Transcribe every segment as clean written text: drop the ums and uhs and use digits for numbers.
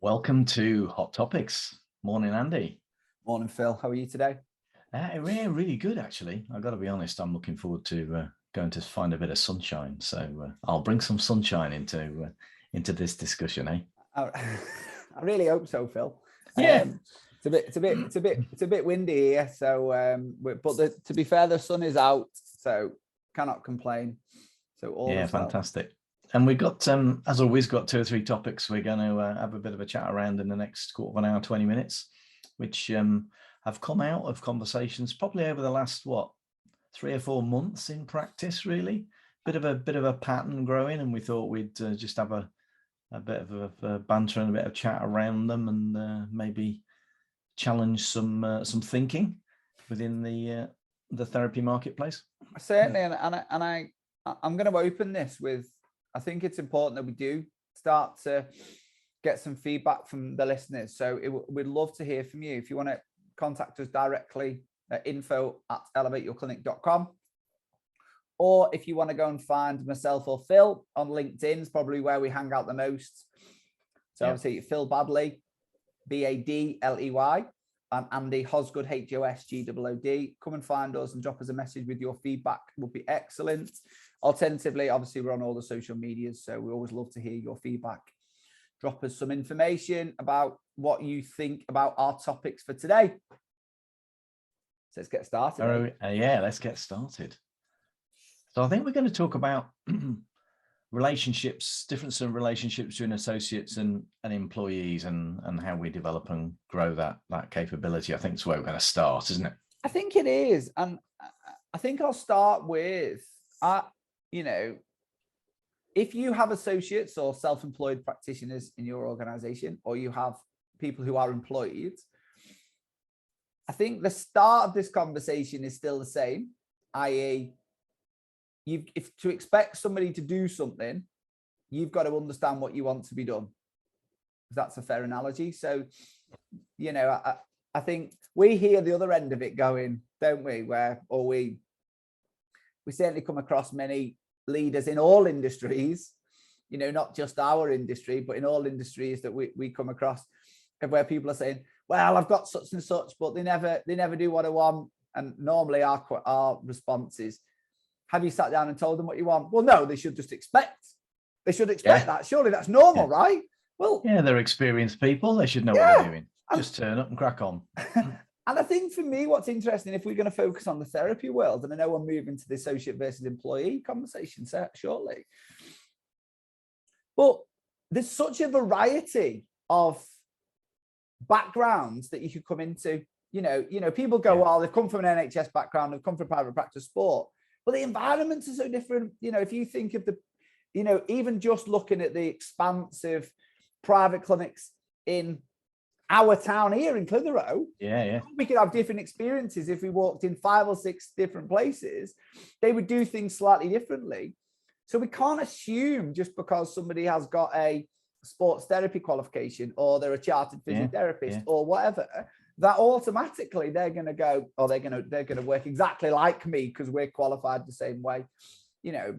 Welcome to Hot Topics. Morning, Andy. Morning, Phil. How are you today? Really good, actually. I've got to be honest. I'm looking forward to going to find a bit of sunshine. So I'll bring some sunshine into this discussion, eh? I really hope so, Phil. Yeah. It's a bit windy here. So, to be fair, the sun is out, so cannot complain. So all Yeah, is well. fantastic. And we've got, as always, got two or three topics we're going to have a bit of a chat around in the next quarter of an hour, 20 minutes, which have come out of conversations probably over the last, 3 or 4 months in practice, really. Bit of a pattern growing, and we thought we'd just have a bit of a banter and a bit of chat around them, and maybe challenge some thinking within the therapy marketplace. Certainly, I'm going to open this with, I think it's important that we do start to get some feedback from the listeners. So we'd love to hear from you. If you want to contact us directly at info@elevateyourclinic.com, or if you want to go and find myself or Phil on LinkedIn, is probably where we hang out the most. So obviously Phil Badley, Badley, and Andy Hosgood, HOSGOOD. Come and find us and drop us a message with your feedback. It would be excellent. Alternatively, obviously, we're on all the social medias, so we always love to hear your feedback. Drop us some information about what you think about our topics for today. So let's get started. Yeah, let's get started. So I think we're going to talk about relationships, different sort of relationships between associates and employees, and how we develop and grow that capability. I think it's where we're going to start, isn't it? I think it is. And I think I'll start with, if you have associates or self-employed practitioners in your organization, or you have people who are employed, I think the start of this conversation is still the same, i.e., if to expect somebody to do something, you've got to understand what you want to be done. That's a fair analogy. So, I think we hear the other end of it going, don't we? We certainly come across many leaders in all industries, not just our industry, but in all industries that we come across, where people are saying, well, I've got such and such, but they never do what I want. And normally our response is, have you sat down and told them what you want? Well, no, they should just expect. They should expect that. Surely that's normal, right? Well, yeah, they're experienced people. They should know what they're doing. Just turn up and crack on. And I think for me, what's interesting, if we're going to focus on the therapy world, and I know we're moving to the associate versus employee conversation shortly, but there's such a variety of backgrounds that you could come into. People go, well, they've come from an NHS background, they've come from private practice sport, but the environments are so different. If you think of even just looking at the expanse of private clinics in our town here in Clitheroe, we could have different experiences. If we walked in 5 or 6 different places, they would do things slightly differently. So we can't assume just because somebody has got a sports therapy qualification, or they're a chartered physiotherapist or whatever, that automatically they're going to go, or they're going to work exactly like me because we're qualified the same way. So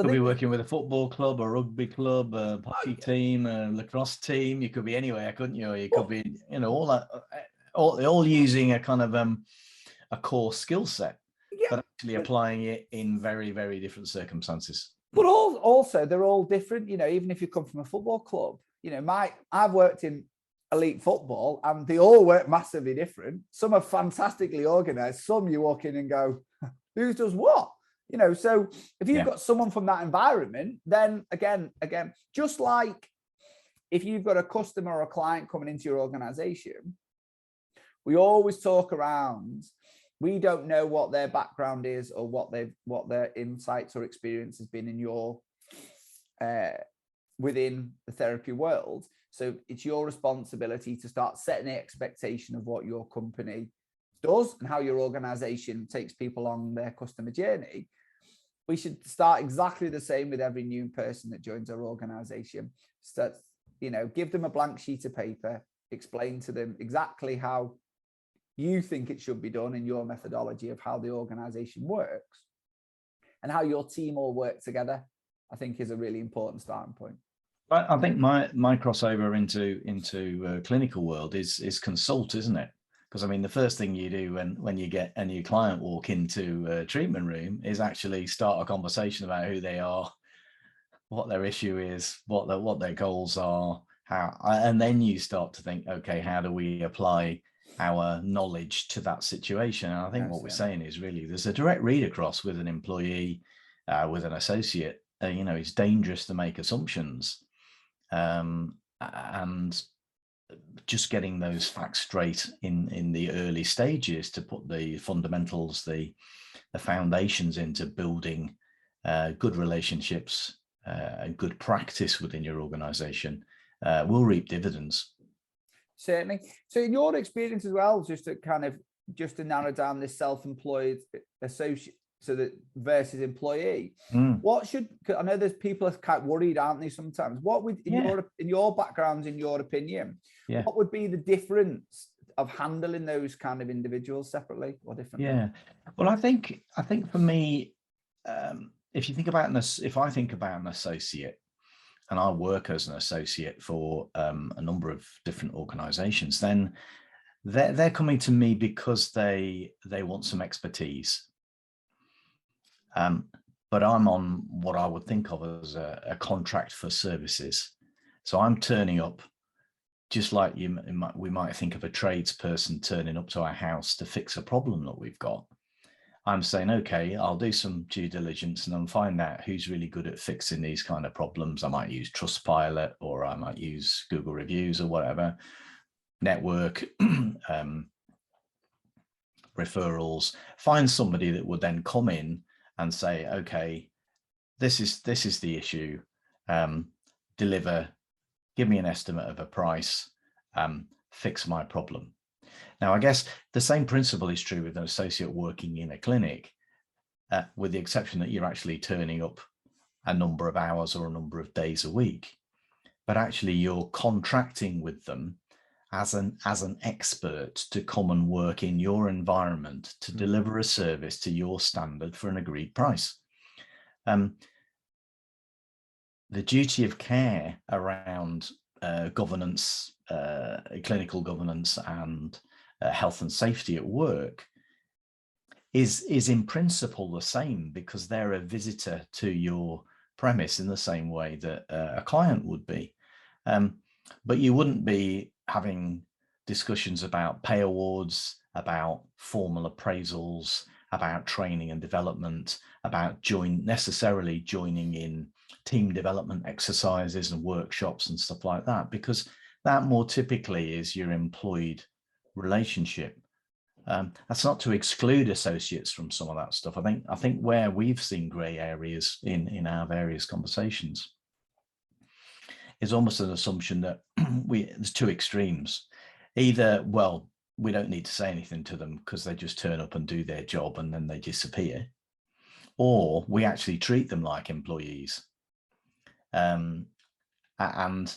could be working with a football club, a rugby club, a hockey team, a lacrosse team. You could be anywhere, couldn't you? You could be, all that, all using a kind of a core skill set, but actually applying it in very, very different circumstances. But also, they're all different. Even if you come from a football club, I've worked in elite football, and they all work massively different. Some are fantastically organized. Some you walk in and go, who does what? So if you've got someone from that environment, then again, just like if you've got a customer or a client coming into your organization, we always talk around, we don't know what their background is or what their insights or experience has been in your within the therapy world. So it's your responsibility to start setting the expectation of what your company does and how your organization takes people on their customer journey. We should start exactly the same with every new person that joins our organization. So, give them a blank sheet of paper, explain to them exactly how you think it should be done in your methodology of how the organization works, and how your team all work together, I think is a really important starting point. I think my crossover into clinical world is consult, isn't it? Because I mean, the first thing you do when you get a new client walk into a treatment room is actually start a conversation about who they are, what their issue is, what their goals are, and then you start to think, okay, how do we apply our knowledge to that situation? And I think what we're saying is really there's a direct read across with an employee, with an associate. It's dangerous to make assumptions, and just getting those facts straight in the early stages to put the fundamentals, the foundations into building good relationships and good practice within your organization will reap dividends. Certainly. So in your experience as well, just to narrow down this self-employed associate versus employee, what should, I know there's people are quite worried, aren't they, sometimes? What would in your background, in your opinion, what would be the difference of handling those kind of individuals separately or differently? Well, I think for me, if I think about an associate, and I work as an associate for a number of different organizations, then they're coming to me because they want some expertise. But I'm on what I would think of as a contract for services. So I'm turning up just like we might think of a tradesperson turning up to our house to fix a problem that we've got. I'm saying, okay, I'll do some due diligence and I'll find out who's really good at fixing these kind of problems. I might use Trustpilot, or I might use Google reviews or whatever, network, referrals, find somebody that would then come in and say, okay, this is the issue, deliver, give me an estimate of a price, fix my problem. Now, I guess the same principle is true with an associate working in a clinic, with the exception that you're actually turning up a number of hours or a number of days a week, but actually you're contracting with them as an expert to come and work in your environment to deliver a service to your standard for an agreed price. The duty of care around governance, clinical governance, and health and safety at work is in principle the same, because they're a visitor to your premise in the same way that a client would be. But you wouldn't be having discussions about pay awards, about formal appraisals, about training and development, about necessarily joining in team development exercises and workshops and stuff like that, because that more typically is your employed relationship. That's not to exclude associates from some of that stuff. I think where we've seen grey areas in our various conversations is almost an assumption that there's two extremes. Either, well, we don't need to say anything to them because they just turn up and do their job and then they disappear, or we actually treat them like employees. And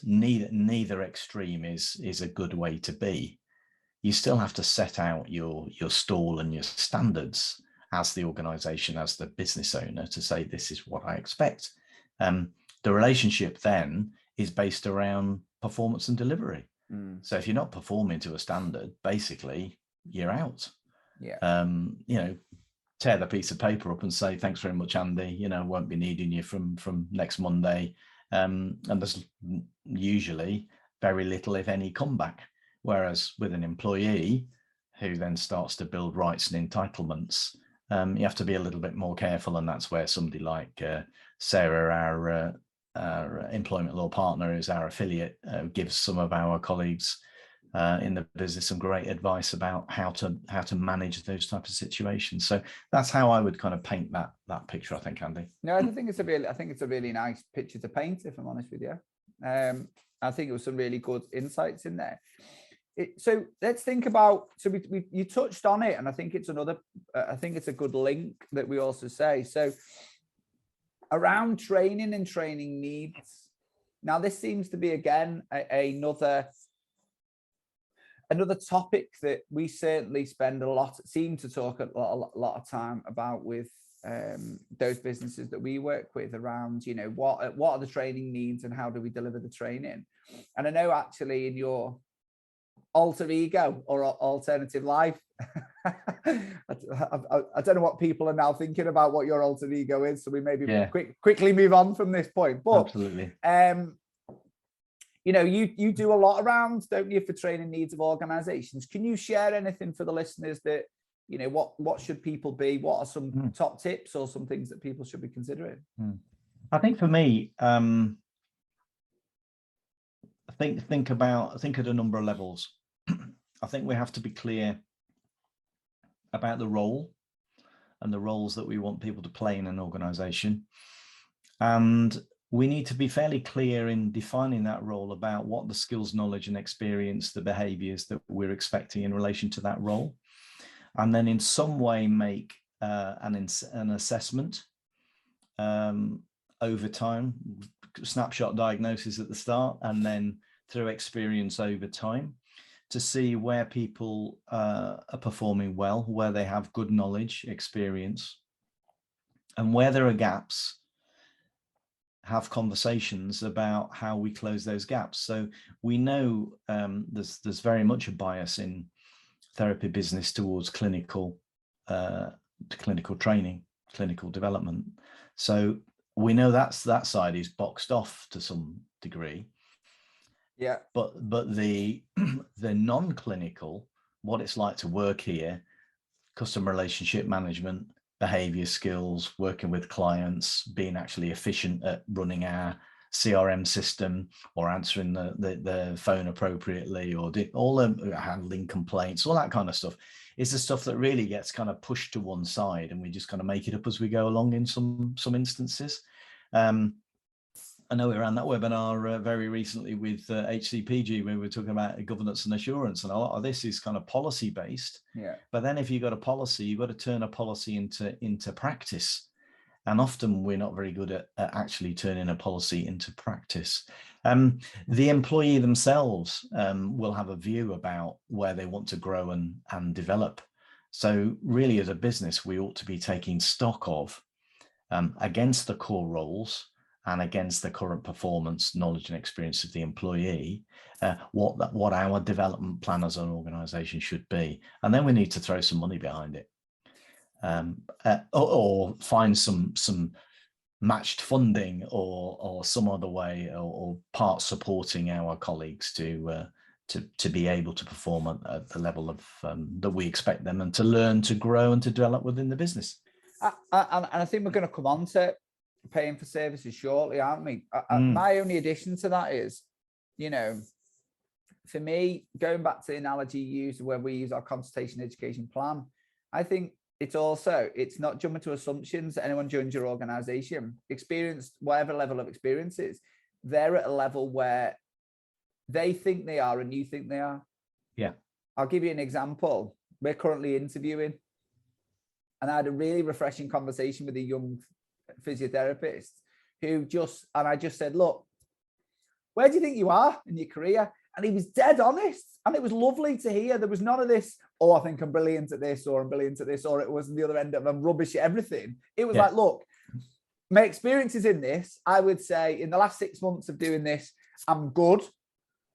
neither extreme is a good way to be. You still have to set out your stall and your standards as the organization, as the business owner, to say, this is what I expect. The relationship then is based around performance and delivery. So if you're not performing to a standard, basically you're out. Tear the piece of paper up and say, thanks very much, Andy, won't be needing you from next Monday. And there's usually very little, if any, comeback. Whereas with an employee who then starts to build rights and entitlements, you have to be a little bit more careful. And that's where somebody like Sarah, our employment law partner, who's our affiliate, gives some of our colleagues in the business some great advice about how to manage those types of situations. So that's how I would kind of paint that picture, I think, Andy. No, I think it's a really nice picture to paint, if I'm honest with you. I think it was some really good insights in there. So let's think about, so you touched on it, and I think it's a good link that we also say. So around training and training needs. Now, this seems to be, again, another topic that we certainly seem to talk a lot of time about with those businesses that we work with around, you know, what are the training needs and how do we deliver the training. And I know actually in your alter ego or alternative life, I don't know what people are now thinking about what your alter ego is, so we maybe quickly move on from this point. But absolutely, you know, you do a lot around, don't you, for training needs of organizations. Can you share anything for the listeners that, you know, what should people be? What are some top tips or some things that people should be considering? I think for me, think at a number of levels. I think we have to be clear about the role and the roles that we want people to play in an organization. And we need to be fairly clear in defining that role about what the skills, knowledge, and experience, the behaviors that we're expecting in relation to that role. And then in some way make an assessment over time, snapshot diagnosis at the start, and then through experience over time, to see where people are performing well, where they have good knowledge, experience, and where there are gaps, have conversations about how we close those gaps. So we know there's very much a bias in therapy business towards clinical training, clinical development. So we know that side is boxed off to some degree. Yeah. But the non-clinical, what it's like to work here, customer relationship management, behavior skills, working with clients, being actually efficient at running our CRM system or answering the phone appropriately, or handling complaints, all that kind of stuff, is the stuff that really gets kind of pushed to one side, and we just kind of make it up as we go along in some instances. I know we ran that webinar very recently with HCPG, where we were talking about governance and assurance, and a lot of this is kind of policy based. Yeah. But then if you've got a policy, you've got to turn a policy into practice. And often we're not very good at actually turning a policy into practice. The employee themselves will have a view about where they want to grow and develop. So really, as a business, we ought to be taking stock of against the core roles and against the current performance, knowledge, and experience of the employee, what our development plan as an organization should be. And then we need to throw some money behind it. Or find some matched funding or some other way, or part supporting our colleagues to be able to perform at the level of that we expect them, and to learn, to grow, and to develop within the business. And I think we're going to come on to paying for services shortly, aren't we? My only addition to that is, you know, for me, going back to the analogy you used where we use our consultation education plan, I think it's not jumping to assumptions that anyone joins your organization, experienced whatever level of experience is, they're at a level where they think they are and you think they are. Yeah. I'll give you an example. We're currently interviewing, and I had a really refreshing conversation with a young physiotherapist and I just said, look, where do you think you are in your career? And he was dead honest. And it was lovely to hear. There was none of this, oh, I think I'm brilliant at this, or I'm brilliant at this, or it was the other end of I'm rubbish at everything. It was like, look, my experiences in this, I would say in the last 6 months of doing this, I'm good.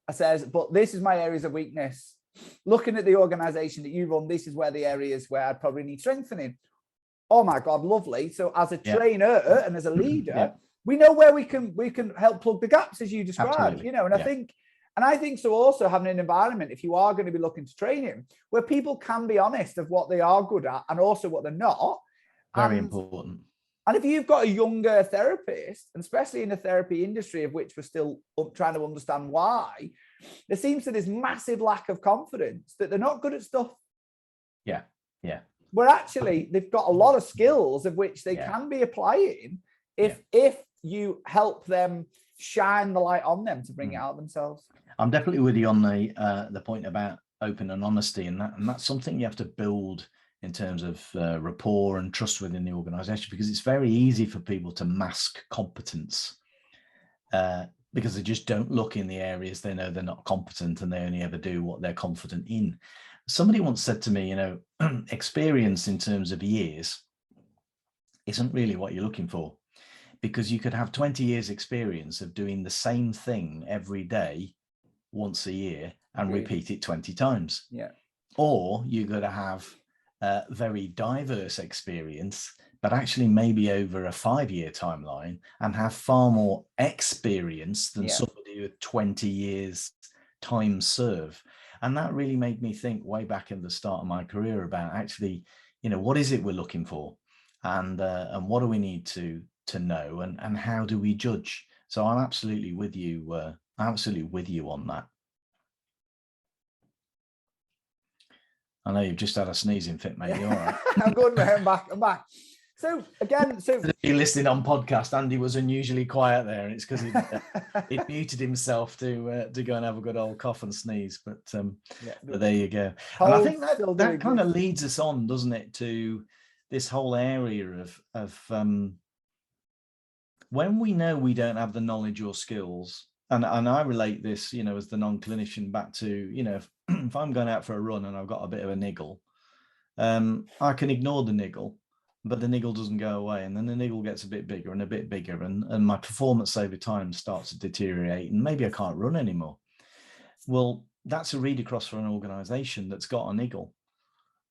I says, but this is my areas of weakness. Looking at the organization that you run, this is where the areas where I'd probably need strengthening. Oh my God, lovely. So as a trainer and as a leader, we know where we can help plug the gaps, as you described. Absolutely. You know, and I think so also having an environment, if you are going to be looking to train him, where people can be honest of what they are good at and also what they're not. Very important. And if you've got a younger therapist, and especially in the therapy industry, of which we're still trying to understand why, there seems to be this massive lack of confidence that they're not good at stuff. Yeah. Yeah. Where actually they've got a lot of skills of which they can be applying if you help them shine the light on them to bring it out themselves. I'm definitely with you on the point about open and honesty, and that's something you have to build in terms of rapport and trust within the organization, because it's very easy for people to mask competence because they just don't look in the areas they know they're not competent, and they only ever do what they're confident in. Somebody once said to me, you know, experience in terms of years isn't really what you're looking for, because you could have 20 years experience of doing the same thing every day once a year and repeat it 20 times. Yeah. Or you're going to have very diverse experience, but actually maybe over a 5-year timeline, and have far more experience than somebody with 20 years time serve. And that really made me think way back in the start of my career about actually, what is it we're looking for, and what do we need to know, and how do we judge? So I'm absolutely with you. On that. I know you've just had a sneezing fit, mate. You all right? I'm good, mate. I'm back. So again, you're listening on podcast, Andy was unusually quiet there, and it's because he muted himself to go and have a good old cough and sneeze. But there you go. And I think that kind of leads us on, doesn't it, to this whole area of when we know we don't have the knowledge or skills. And I relate this, as the non-clinician back to, if I'm going out for a run and I've got a bit of a niggle, I can ignore the niggle, but the niggle doesn't go away. And then the niggle gets a bit bigger and a bit bigger. And my performance over time starts to deteriorate. And maybe I can't run anymore. Well, that's a read across for an organization that's got a niggle.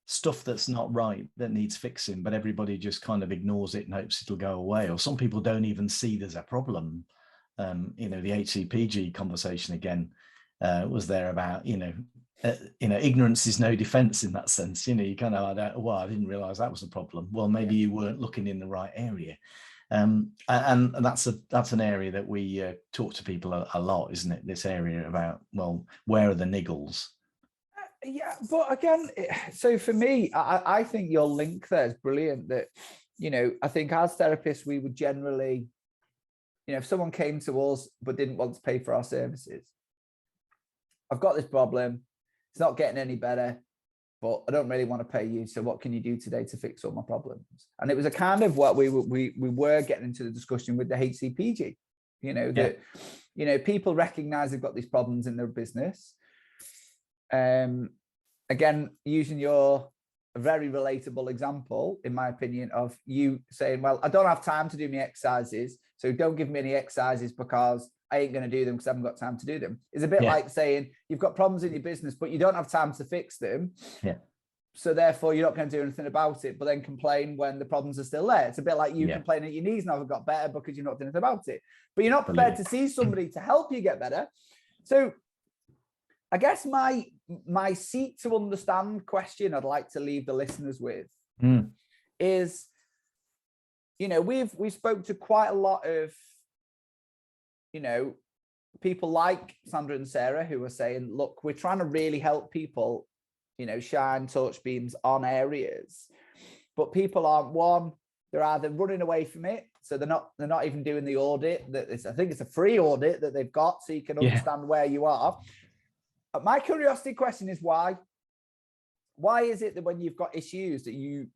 Stuff that's not right, that needs fixing, but everybody just kind of ignores it and hopes it'll go away. Or some people don't even see there's a problem. The HCPG conversation again was there about, ignorance is no defense in that sense. You kind of, I didn't realize that was a problem. Well, maybe you weren't looking in the right area. And that's an area that we talk to people a lot, isn't it? This area about, well, where are the niggles? Yeah, but again, so for me, I think your link there is brilliant. That, I think as therapists, we would generally, if someone came to us but didn't want to pay for our services, I've got this problem, it's not getting any better, but I don't really want to pay you. So what can you do today to fix all my problems? And it was a kind of what we were getting into the discussion with the HCPG, that, people recognize they've got these problems in their business. Again, using your very relatable example, in my opinion, of you saying, well, I don't have time to do my exercises, so don't give me any exercises because I ain't going to do them because I haven't got time to do them. It's a bit like saying you've got problems in your business, but you don't have time to fix them. Yeah. So therefore, you're not going to do anything about it, but then complain when the problems are still there. It's a bit like you complaining that your knees never got better because you're not doing anything about it. But you're not prepared to see somebody to help you get better. So I guess my seek to understand question I'd like to leave the listeners with is, we've spoke to quite a lot of, people like Sandra and Sarah who are saying, look, we're trying to really help people, shine touch beams on areas, but people aren't, they're either running away from it, so they're not even doing the audit. I think it's a free audit that they've got, so you can understand where you are. My curiosity question is why? Why is it that when you've got issues that you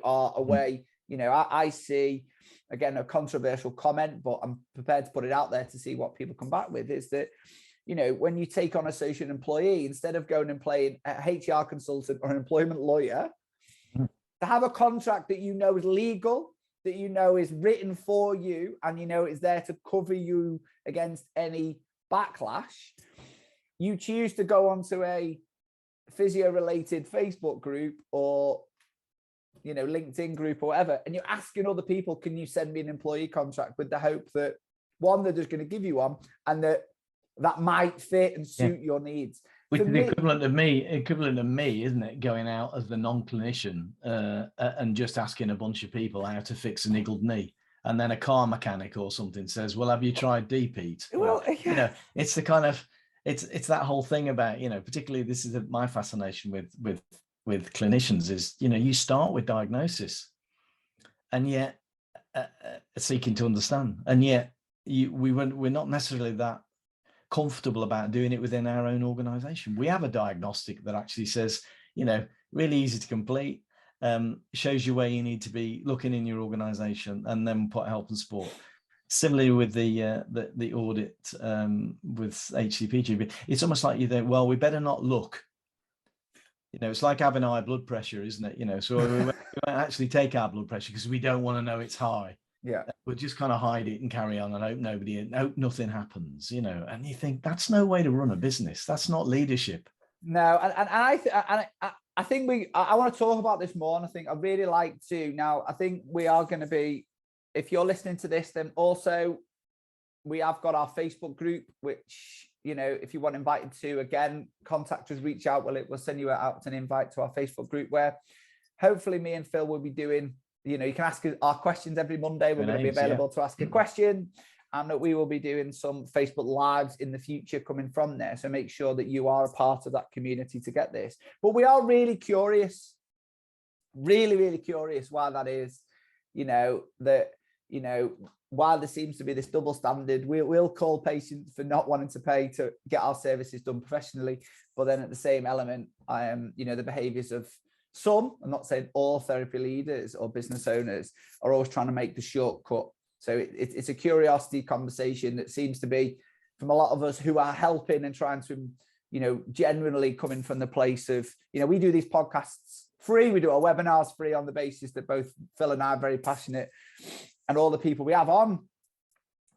are away? I see, again, a controversial comment, but I'm prepared to put it out there to see what people come back with, is that, when you take on a social employee, instead of going and playing a HR consultant or an employment lawyer, to have a contract that is legal, that is written for you, and is there to cover you against any backlash, you choose to go onto a physio-related Facebook group or LinkedIn group or whatever, and you're asking other people, can you send me an employee contract, with the hope that, one, they're just going to give you one, and that might fit and suit your needs. Which is equivalent of me, isn't it? Going out as the non-clinician and just asking a bunch of people how to fix a niggled knee. And then a car mechanic or something says, well, have you tried DPEAT? Well, it's the kind of, it's that whole thing about, particularly this is my fascination with clinicians is, you start with diagnosis and yet seeking to understand. And yet we're not necessarily that comfortable about doing it within our own organization. We have a diagnostic that actually says, really easy to complete, shows you where you need to be looking in your organization, and then put help and support. Similarly with the audit with HCPG, it's almost like you think, well, we better not look You know, it's like having high blood pressure, isn't it? You know, so we won't actually take our blood pressure because we don't want to know it's high. Yeah. We'll just kind of hide it and carry on and hope nothing happens, you know. And you think that's no way to run a business. That's not leadership. No, and I think I want to talk about this more, and I think I really like to. Now, I think we are going to be, if you're listening to this, then also we have got our Facebook group, which, you know, if you want invited to, again, contact us, reach out. We'll send you out an invite to our Facebook group where hopefully me and Phil will be doing, you know, you can ask our questions every Monday. We're going to be available to ask a question, and that we will be doing some Facebook Lives in the future coming from there. So make sure that you are a part of that community to get this. But we are really curious, really, really curious why that is, you know, that, you know, while there seems to be this double standard, we'll call patients for not wanting to pay to get our services done professionally. But then at the same element, you know, the behaviors of some, I'm not saying all therapy leaders or business owners, are always trying to make the shortcut. So it's a curiosity conversation that seems to be from a lot of us who are helping and trying to, you know, genuinely coming from the place of, you know, we do these podcasts free. We do our webinars free on the basis that both Phil and I are very passionate, and all the people we have on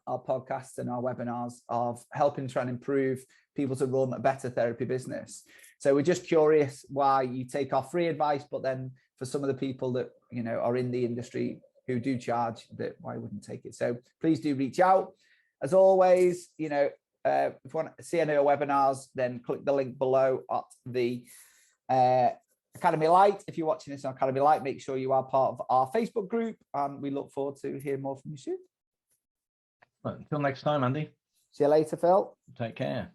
our podcasts and our webinars of helping try and improve people to run a better therapy business. So we're just curious why you take our free advice, but then for some of the people that, you know, are in the industry who do charge, that why wouldn't take it. So please do reach out. As always, you know, if you want to see any of our webinars, then click the link below at the Academy Light. If you're watching this on Academy Light, make sure you are part of our Facebook group, and we look forward to hearing more from you soon. Well, until next time, Andy. See you later, Phil. Take care.